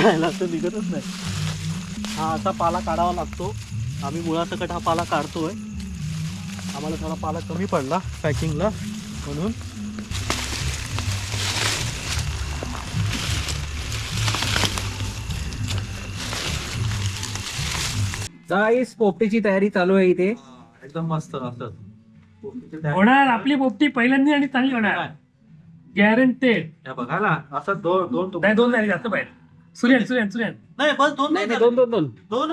तर निघतच नाही. हा असा पाला काढावा लागतो. आम्ही मुळासकट हा पाला काढतोय. आम्हाला थोडा पाला कमी पडला पॅकिंगला म्हणून. गाईस पोपटीची तयारी चालू आहे इथे. एकदम मस्त असं होणार आपली पोपटी पहिल्यांदा आणि चांगली होणार गॅरंटेड. बघा ना असं दोन नाही दोन झाली जास्त बाहेर. सुरेन नाही बस दोन नाही दोन दोन दोन दोन.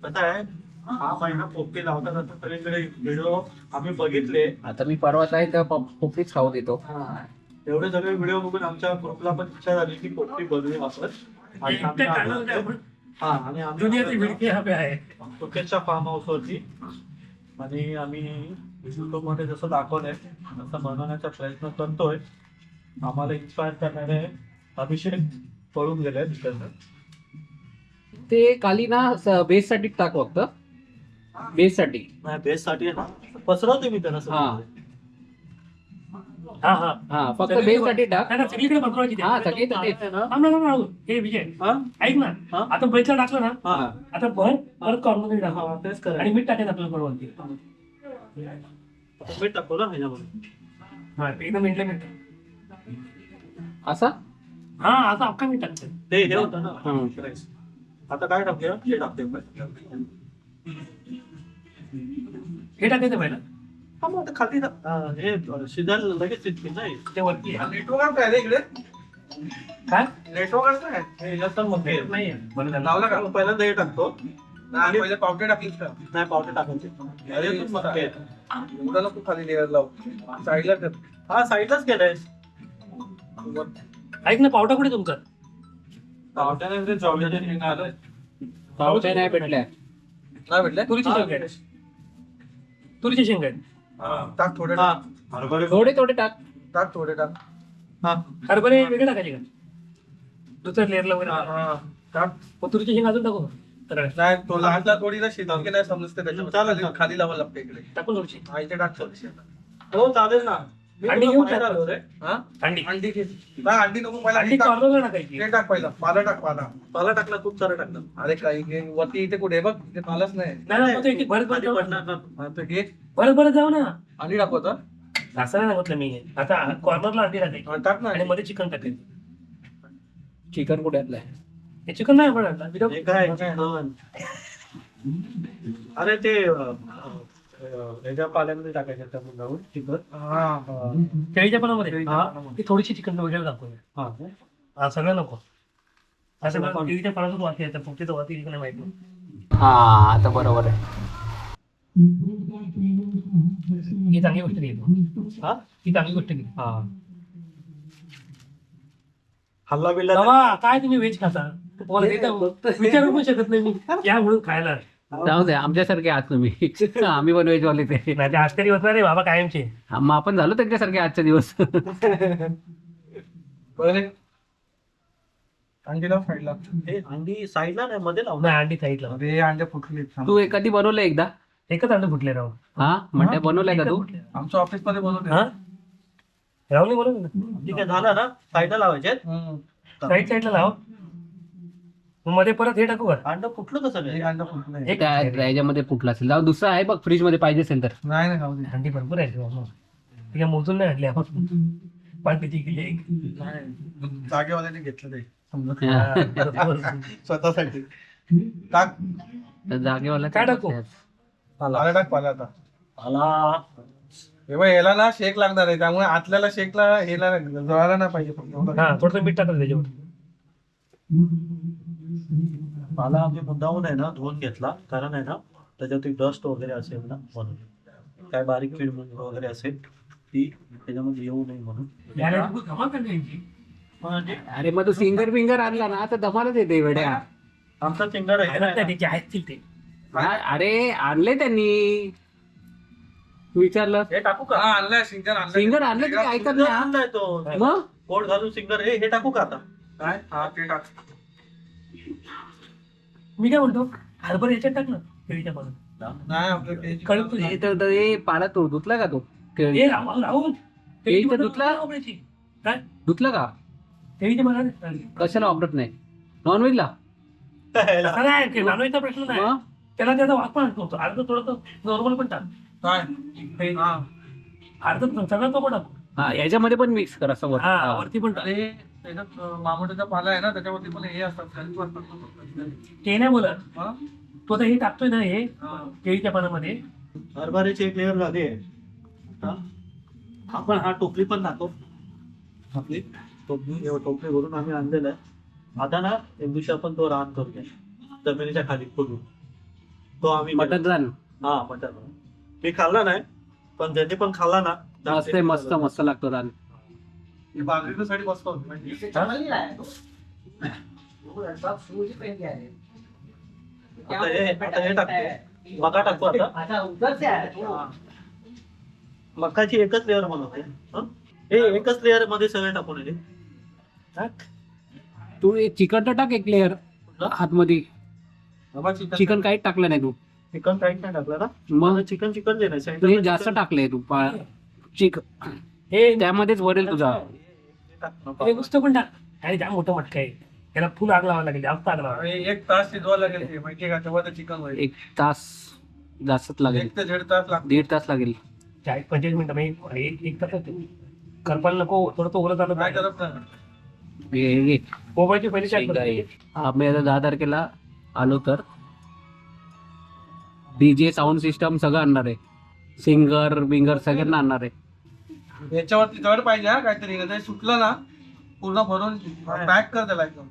कसं आहे हा महिना पोपटी लावतात असं सगळीकडे व्हिडिओ आम्ही बघितले. आता मी परवाच आहे तर पोपटीच खाऊ देतो. एवढे सगळे व्हिडिओ बघून आमच्या ग्रुपला पण इच्छा झाली की पोपटी बनवून वापर. हा आणि आम्ही दुनियाची विडकी हवे आहे सुकेतच्या फार्म हाऊस वरती आणि आम्ही युट्यूब मध्ये जसं दाखवलंय तसं बनवण्याचा प्रयत्न करतोय. आम्हाला इन्स्पायर करणारे अभिषेक पळून गेले तिकडनं. ते खाली ना बेस साठी टाक फक्त. बेस साठी नाही बेस साठी आहे ना पसरवते मी त्यांना हा हा हा हा फक्त बेस साठी टाक. नाही, सगळीकडे पसरवायची हा सगळे तर तेच. थांब ना राहू. हे विजय हा? ऐक ना हा? आता बैठला टाकलं ना हा आता परत कॉर्नर टाका हा, तेच करायचं. आणि मीठ टाकायचं आपल्याला परवडते. मीठ टाकतो ना ह्याच्यामध्ये. हा एकदम मीठ असा हा आता अख्खा मीठ टाकतं. ते हे होतं ना हं. राईस. आता काय टाकूया हे टाकते हे टाकायचं पहिला हा मग आता खाली हे शिजायला लगेच शिजते नाही ते वरती आहे. नेटवर्क काय रे इकडे? काय नेटवर्क काय? हे जास्त मग हे नाहीये बरं झालं. लावला का? पहिल्यांदा हे टाकतो. नाही, पहिले पावटे टाकलीस का? नाही पावटे टाकायचे. अरे तू मस्त आहे. एवढं नको खाली लेअर लाव. साईडला कर. हा साईडलाच केलंय. ऐक ना पावटा कुठे तुमचा पावट्याने ते चॉकलेट निघालं. पावटे नाही भेटल्या. नाही भेटले? तुरीची शेंग आहे. तुरीची शेंग आहे. टाक थोडे हा टाक. हरभरे थोडे थोडे टाक. टाक थोडे टाक. हा हरभरे वेगळे टाकायचे का दुसऱ्या लेअरला वगैरे हा, टाक. मग तुरीची शेंग अजून टाकू तर नाही तो लहानला थोडीला शिजवून की नाही समजते त्याच्यामध्ये खाली- खाली लावायला लागते इकडे. टाकून थोडीशी हा इथे टाक थोडीशी. हो चालेल ना. मी अंडी तुला घेऊन बाहेर टाक. आलो रे. हा? अंडी अंडी घे. नाही अंडी नको पहिला अंडी हे टाक. कॉर्नरला टाकायची हे टाक पहिला. पाला टाक पाला. पाला टाकला खूप सारं टाकलं. अरे काही घे. वरती इथे कुठे आहे बघ इथे पालाच नाही. नाही मग तो एक भरत खाली भरत पडणार ना. हा तर घे. भरत जाऊ ना अंडी टाकू आता. असं नाही सांगितलं मी आता कॉर्नरला अंडी टाकायची हा, टाक ना आणि मध्ये चिकन टाकायचं. चिकन कुठे आणलंय? हे चिकन नाही पण आता हे काय चिकन. अरे ते ह्याच्या पाल्यामध्ये टाकायचं त्या मुंगावून चिकन. हा. केळीच्या पानामध्ये ती थोडीशी चिकन वगैरे दाखवूया. हा हा सगळं नको असं केळीच्या पानातून वाती येतं फुकटीचं वाती नाही माहित नाही. हा आता बरोबर आहे. ही चांगली गोष्ट घेतो हा ही चांगली गोष्ट घे. हा हल्ला बिल्ला बाबा काय तुम्ही व्हेज खाता तुम्हाला देता विचारू पण शकत नाही मी या म्हणून खायला जाऊ दे आमच्यासारखे आहात तुम्ही. आम्ही पण वेज वाले ते. नाही ते आश्चर्य होणार रे बाबा कायमचे. मग आपण झालो त्यांच्यासारखे आजचा दिवस. बरं अंडी लाव साईडला. हे अंडी साईडला नाही मध्ये लावून. नाही अंडी सांगितलं अरे अंडे फुटले. तू कधी बनवलं एकदा? एकच अंड फुटले राव. हा म्हणजे बनवलंय का तू? आमच्या ऑफिस मध्ये बनवते. हा राहुल बोलू ना ठीक आहे झालं ना साईडला लावायचे. साईडला लाव मग मध्ये परत हे टाकू का अंड फुटलं कसं एक नाही. अंडा फुटलंय. एक याच्यामध्ये फुटला असेल. जाऊ दुसरा आहे बघ फ्रीज मध्ये पाहिजे असेल तर. नाही नाही खाऊ दे. अंडी भरपूर आहे बाबा. ठीक आहे मोजून नाही आणली आपण पाठीची केली एक. नाही जागेवाल्याने घेतलं ते समजत हा. बरोबर. स्वतःसाठी. टाक. तर जागेवाला काय टाकू? पाला टाक पाला आता. आला हे बघ याला ना शेक लागणार आहे त्यामुळे आतल्याला शेकला हेला जळायला नाही पाहिजे फक्त एवढं. हा थोडंसं मीठ टाकलं त्याच्यावर. पाला आम्ही मुद्दाहून आहे ना धुवून घेतला कारण आहे ना त्याच्यावरती डस्ट वगैरे असेल ना म्हणून काय बारीक कीड वगैरे असेल ती त्याच्यामध्ये येऊ नये म्हणून. याला तू धमाल करते यांची. म्हणजे अरे मग तू सिंगर बिंगर आणला ना तर धमालच येते वेड्या. आमचा चिंगार आहे आहेत ना. त्या त्याचे आहेत ते अरे आणले त्यांनी. तू विचारलं हे टाकू का. हा आणलाय सिंगर आणलाय. सिंगर आणलं तरी ऐकत सिंगर नाही. आणलाय तो मग कोट घालून सिंगर हे टाकू का आता. काय हा ते टाक. मी काय म्हणतो हरभरा याच्यात टाक ना केळीच्या पानात. नाही आपलं ते कळत तुझी हे तर हे पाला तो धुतला का तो? केळी ए राहुल केळीचं धुतला? काय धुतला का? केळीच्या पानात कशाला वापरत नाही? नॉनव्हेजला तसं नाही नॉनव्हेजचा प्रश्न नाही मग त्याला त्याचा वास पण असतो अर्ध थोडं नॉर्मल पण टाक काय हा. अर्ध सगळं तो पण टाक हा याच्यामध्ये पण मिक्स कर असं वर. हा हा. वरती पण टाक अरे त्याच्यात मामोटाचा पाला आहे ना त्याच्यावरती पण हे असतात खलीफ असतात. ते नाही बोलत हा? तो आता हे टाकतोय ना हे हा. केळीच्या पानामध्ये हरभऱ्याची एक लेअर झाली आहे. आता आपण हा टोपली पण टाकू. आपली टोपली भरून आम्ही आणलेलं आहे. आता ना एक दिवशी आपण तो रान करूया जमिनीच्या खाली खोदून. तो आम्ही मटन रान हा मटन. मी खाल्ला नाही पण ज्यांनी पण खाल्ला ना त्या मस्त आहे, मस्त मस्त लागतो रान. ही बाजरीच्या साठी मस्त होती म्हणजे. आता हे टाकतो. मका टाकतो आता. मकाची एकच लेअर बनवते. हं? हे एकच लेअर मध्ये सगळे टाकून येते. तू चिकन तर टाक एक लेअर आतमध्ये. बाबा चिकन चिकन काहीच टाकलं नाही तू. चिकन काहीच नाही टाकलं ना. मग चिकन चिकन जे नाही तू हे जास्त टाकलंय तू चिकन हे त्यामध्येच वरेल तुझा. हे नुसतं पण टाक आणि जाम मोठं मटका आहे त्याला फुल आग लावायला लागेल जास्त आग लावा अरे 1 तास शिजवायला लागेल ते माहितीये का तेव्हा ते चिकन होईल. 1 तास जास्तच लागेल. 1 ते 1.5 तास लागतो. 1.5 तास लागेल. 40-45 मिनिटं म्हणजे एक तास करपायला नको थोडं तो ओलं झालं काय करत नाही. हे मोबाईलची पहिली शेंगा आहे. चाट आम्ही आता 10 तारखेला आलो तर डीजे साऊंड सिस्टम सगळं आणणार आहे. सिंगर बिंगर सगळ्यांना आणणार आहे. याच्यावरती जड पाहिजे हा काहीतरी नाही सुटलं ना पूर्ण भरून पॅक कर त्याला एकदम.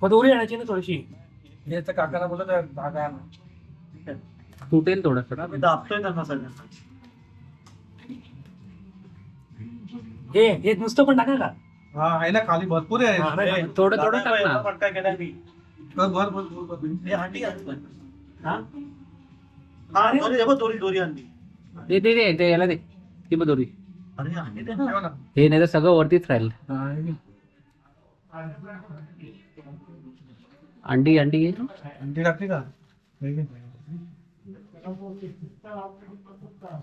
दोरी आणायची ना थोडीशी. हे तर काकाला बोलत धागा आणा. तुटेल थोडंसं. आम्ही दाबतोय त्यांना सगळ्यांना. हे नुसतं पण टाका का हा आहे ना खाली भरपूर आहे. हा, नाही, थोडं थोडं टाक ना. पटका केला मी. भर भर भर भर भर. हे अंडी आहे पण. हा? हा, दोरी हे बघ, दोरी अंडी. दे दे दे ते याला दे ती बघ दोरी. अरे अंडी दे ना. ठेव ना. हे नाही तर सगळं वरतीच राहील. अंडी अंडी घे. अंडी टाकली का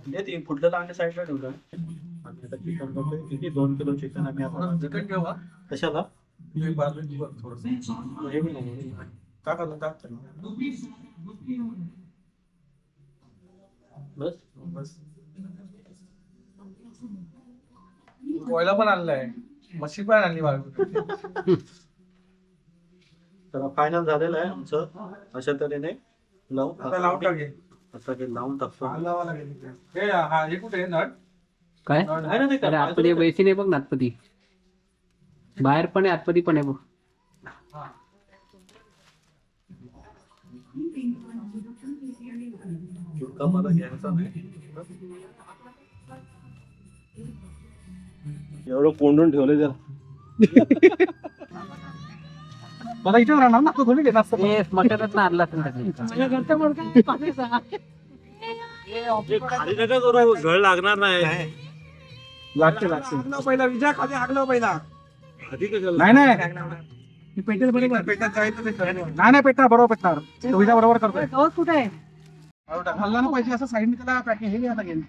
हे ते पुढलं अंडे साईडला ठेवलं. आम्ही आता चिकन करतोय. किती 2 किलो चिकन आम्ही आता चिकन घेऊ का कशाला हे बाजूची बघ थोडंसं. हे बी नको. टाक आता, टाक बस बस. कोयला पण आणलाय मशी पण आणली बाजू. तर फायनल झालेलं आहे आमचं. अशा तऱ्हेने आता लावून टाक हे. आता ते लावून टाकतो. लावावं लागेल इथे. हे हा हे कुठे आहे नट काय नट आहे ना ते अरे आतमध्ये बेसिन आहे बघ ना आतमध्ये. बाहेर पण आहे आतमध्ये पण आहे बघ. झुणका मला घ्यायचा नाही. एवढं कोंडून ठेवलं त्याला. मला इथे राहणार ना थोडी घेणार हे मटनच ना आणला असेल त्याने. खाली नका करू, गळ लागणार नाही. लागते लागते पहिला विजा खाली आगला पहिला. आधी कशाला? नाही नाही पेटेल बरोबर पेटत जायचं ते नाही पेटणार बरोबर पेटणार. विजा बरोबर करतोय कुठे आहे हल्ला ना पाहिजे असं साईडने त्याला पॅकिंग हे घ्या लागेल.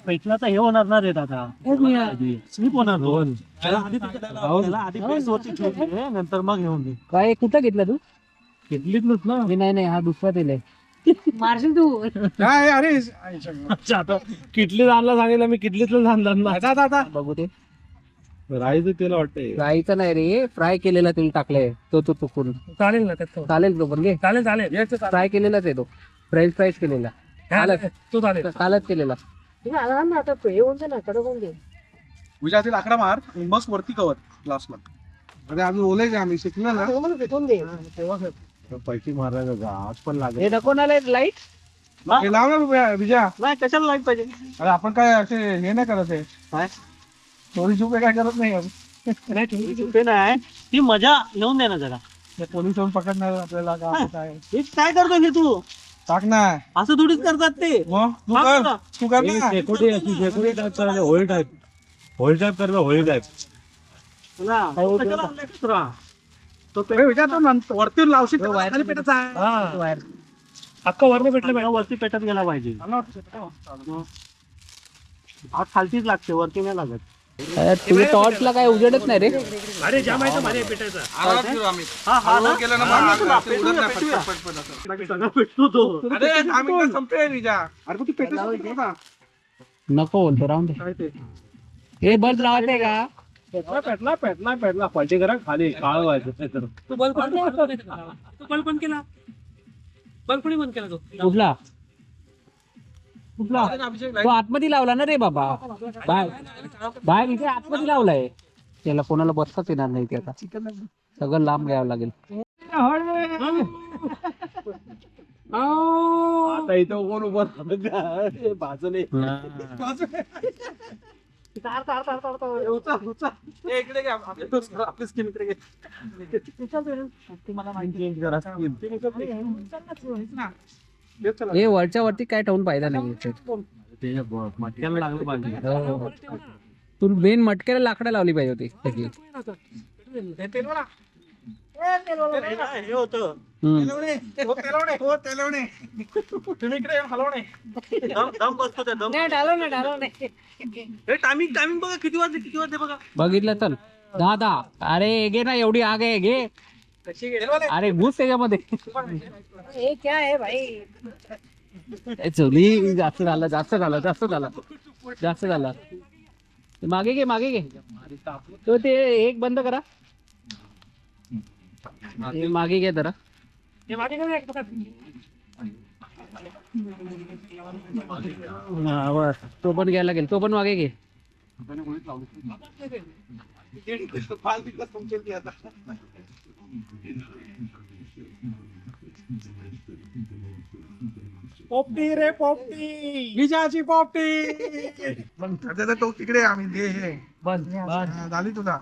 पेटला तर हे होणार ना रे दादा. स्लिप होणार दोन. त्याला आधी पेस्ट वरती ठेवून दे, नंतर मग घेऊन दे. काय कुठं घेतला तू? घेतलीच ना. हे नाही नाही हा दुसरा दिलाय. मारशील तू काय अरे अच्छा, आता किटलीत आणला सांगितलं मी किटलीतलं आणलं ना. आता बघू ते राईचं तेल वाटतंय. फ्रायचं नाही रे. फ्राय केलेला तेल टाकलंय तो चुकून. चालेल ना त्यात चालेल तो पण घे. चालेल चालेल फ्राय केलेलाच आहे तो. फ्रेंच फ्राईज केलेला तो चालेल कालच केलेला. आता हे होऊन ना कडक होऊन दे विजातील आकडा मार मस्त वरती कवर लास्टला. अरे अजून ओलायचे आम्ही शिकलो ना भेटून दे पैकी मारायला आज पण लागेल. हे नको ना लाईट. हे लाव ना विजया. नाही कशाला लाईट पाहिजे. अरे आपण काय असे हे नाही करत आहे काय चोरी छुपे काय करत नाही. चुपे नाही, ती मजा घेऊन दे ना जरा. पोलीस येऊन पकडणार आपल्याला का काय. हे काय करतो हे तू. टाक ना असं थोडीच करतात ते. मग तू कर ना. होळी टाईप कर. होळी टाईप विचारतो नंतर वरती लावशील खाली पेटत आहे. अख्खा वरनं भेटलं वरती पेटत गेला पाहिजे. आग खालतीच लागते, वरती नाही लागत. तुझ्या टॉर्चला काय उजेडच नाही रे. अरे जाम आहे मारे पेटायचा. आरामात फिरू आम्ही. हा हळूहळू केलं ना मग आग पेटूया, लागते, उडत नाही पेटूया. पटपट असं. सगळा पेटतो तो. अरे 10 मिनिटं संपेल विजा. अरे पण तू पेटवू शकतो ना. नको बोलतो राहून दे. काय ते? हे बल्ब लावायचंय का? पेटला पाहिजे करा खाली काळ व्हायचं. तू बल्ब बंद केला. तू बल्ब बंद केला. बल्ब कोणी बंद केला तो? कुठला कुठला अभिषेक तो आतमध्ये लावला ना रे बाबा. बाहेर इथे आतमध्ये लावलाय. त्याला कोणाला बसताच येणार नाही ते आता. सगळं लांब घ्यावं लागेल. आता इथं कोण उभं बाजूने इकडे घ्या. आपली स्कीम इकडे घे. हे वरच्या वरती काय ठेवून फायदा नाही. मटक्याला लागलं पाहिजे. हो. तू मेन मटक्याला लाकडं लावली पाहिजे होती त्याची. हे होतं हम्म. तुम्ही इकडे हलवणे. दम बसतो त्या दम. टायमिंग बघा किती वाजले बघा. बघितलं चल 10. अरे घे ना, एवढी आग आहे घे. अरे घुस त्याच्यामध्ये. ए, चुली जास्त झाला. मागे घे. तो ते एक बंद करा. हे मागे घे जरा. हे मागे काय एक बघा. हा, बस. तो पण घ्यायला लागेल. तो पण मागे घे. पोपटी रे पोपटी, विजाची पोपटी. आता तो तिकडे आम्ही दे हे. बस हा, झाली तुला.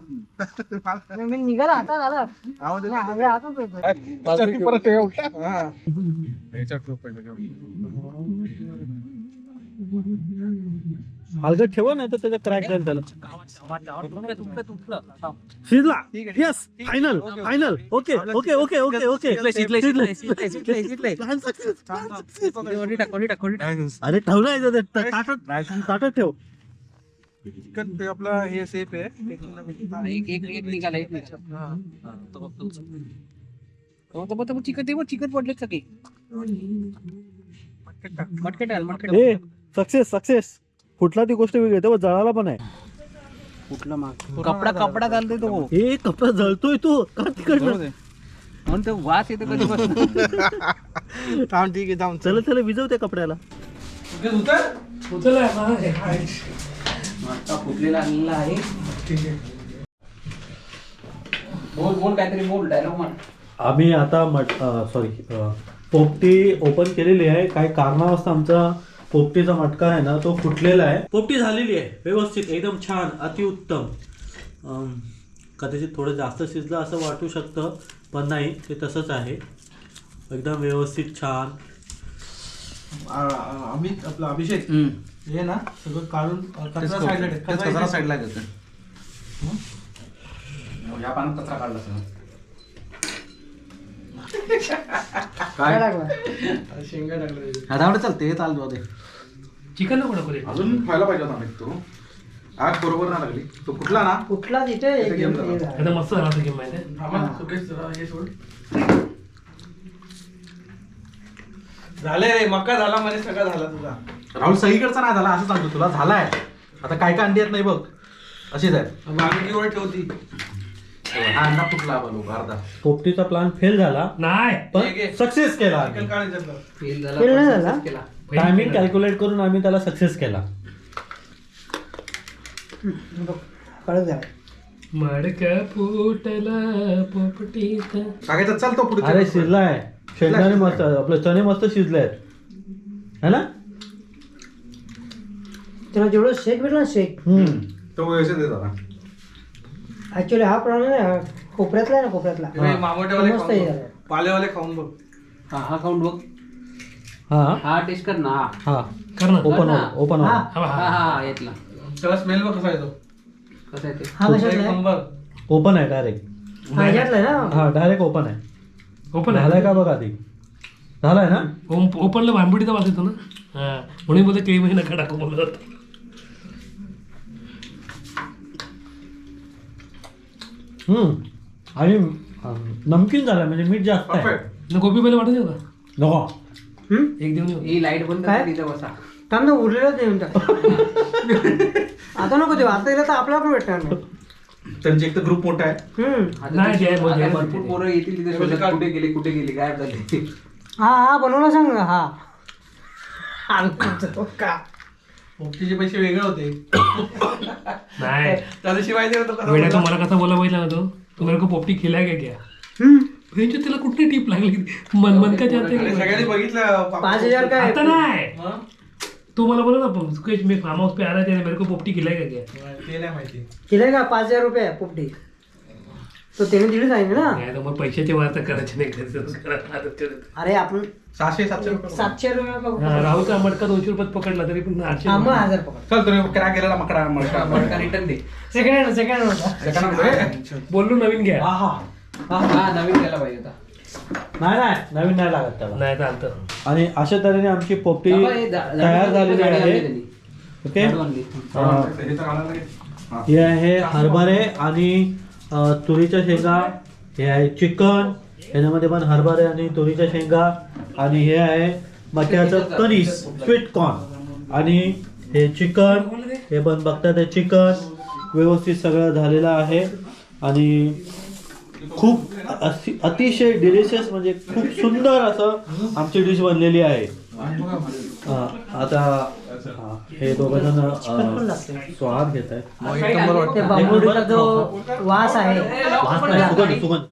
आवाज येतो. परत ठेव. हा. याच्यात ठेव पहिले. हलगट ठेवा नाही तर त्याचा क्रॅक जाईल त्याला. शिजला. Yes, final. ओके. अरे ठेवलं ताटत ठेव. चिकन ते आपलं हे सेफ आहे. एक निघाला. चिकन पडले सगळे. मटके ए सक्सेस. फुटला ती गोष्ट वेगळी, तेव्हा जळाला पण आहे. कुठला माग कपडा घालतोय तो. ए कपडा जळतोय तो का तिकडनं. म्हणून तो वास येतो कधीपासून. थांब ठीक आहे थांब. चला विजव त्या कपड्याला. उचलला फुटलेला आलेला आहे. बोल काहीतरी बोल, डायलॉग म्हण. आम्ही आता पोपटी ओपन केलेली आहे. काही कारणावस्तव आमचा पोपटीचा मटका आहे ना तो फुटलेला आहे. पोपटी झालेली आहे व्यवस्थित, एकदम छान, अतिउत्तम. कदाचित थोडं जास्त शिजलं असं वाटू शकतं, पण नाही, ते तसंच आहे. एकदम व्यवस्थित छान. आम्ही आपलं अभिषेक हे ना सगळं काढून कचरा साईडला घेतो. या पाण्यात कचरा काढला सगळं. शेंगा टाकलं चालते. चालतो चिकन नको नको रे. अजून व्हायला पाहिजे होता तो. आग बरोबर ना लागली तो कुठला ना. आता मस्त झाला तो गेम माहिती आहे. हे सोड. झाले रे, मका झाला मध्ये सगळं झाला तुझा. राहुल सगळीकडचा नाही झाला असं सांगतो तुला. झालाय आता. काय अंडी येत नाही बघ, अशीच आहे. आम्ही किती वेळ ठेवती. हा अंडा फुटला अर्धा. पोपटीचा प्लॅन फेल झाला, नाही पण सक्सेस केला. फेल झाला. टायमिंग कॅल्क्युलेट करून आम्ही त्याला सक्सेस केला. मडका फुटला पोपटीचा. सांगायचं चालतो पुढे. अरे शिजलाय. शेंगदाणे मस्त, आपले चणे मस्त शिजले आहेत है ना. त्याला जेवढं शेक भेटला ना शेक, तो व्यवस्थित आहे जरा. ऍक्च्युली हा प्रॉब्लेम आहे कोपऱ्यातला आहे ना, कोपऱ्यातला मामोटेवाले मस्त आहे जरा. पालेवाले खाऊन बघ. हा खाऊन बघ. हा टेस्ट कर ना. हा कर ना. ओपन हा येतला. त्याला स्मेल बघ कसा येतो. कसं आहे ते. हा कशातला आहे? नंबर. ओपन आहे डायरेक्ट. हा ह्याच्यातला आहे ना. हा डायरेक्ट ओपन आहे. ओपन झालाय का बघा आधी. झालाय ना. ओपनला भांबुडीचा वास येतो ना. हा म्हणून बोलतो केळी महिना खडा बोलत. आणि नमकीन झालं म्हणजे मीठ जास्त आहे परफेक्ट. गोपी पहिले वाटत का नको एक देऊन येऊ. ही लाईट बंद काय? कर, इथं बसा. थांब ना उरलेलंच देऊन टाक आता नको देऊ आता दिलं तर आपल्याला पण भेटणार नाही त्यांचे एक तर ग्रुप मोठा आहे. आता नाही, ते- ते- आता ते- भरपूर पोरं येतील तिथे शोधत, कुठे गेली गायब झाली. हा बनवला सांग ना हा आणतो का पोपटीचे पैसे वेगळे होते. नाही त्या दिवशी माहिती होतं वेड्या तुम्हाला कसा बोला माहिती ना तो तुम्हाला को पोपटी खिलाय का क्या ह्यांच्या त्याला कुठली टीप लागली मन का जाते सगळ्यांनी बघितलं 5,000 काय आता नाही हं? तू मला बोला ना सुकेश मी फार्म हाऊस पे आ रहा था मेरे को पोपटी खिलाय का क्या ते नाही माहिती. केलंय का 5,000 रुपये आहे पोपटी तो त्याने दिली सांगितलं ना नाही तर मग पैशाची वार्ता करायची नाही घरचं करायला आदत करत. अरे आपण 600-700 रुपये. 700 रुपये बघू. हा, राहुलचा मटका 200 रुपयात पकडला तरी पण 800 हा मग 1,000 पकड चल तुम्ही क्रॅक गेलेला मकडा मडका. मडका रिटर्न दे. सेकंड होता सेकंड बोललो नवीन घ्या हा नवीन घ्यायला पाहिजे होता. नाही नवीन नाही लागत त्याला नाही चालतं आणि अशा तऱ्हेने आमची पोपटी बाबा, हे तयार झालेली गाडी आणली आहे त्यांनी. ओके गाडी आणली. हे तर आलं लगेच. हा. हे आहे हरभरे आणि तुरीच्या शेंगा हे आहे चिकन याच्यामध्ये पण हरभरे आणि तुरीच्या शेंगा आणि हे आहे मक्याचं कणीस स्वीट कॉर्न आणि हे चिकन हे पण बघतात हे चिकन व्यवस्थित सगळं झालेलं आहे आणि खूप अतिशय डिलिशियस म्हणजे खूप सुंदर असं आमची डिश बनलेली आहे. आता हे दोघं जण स्वाद घेत आहेत ते बांबुडीचा जो वास आहे सुगंध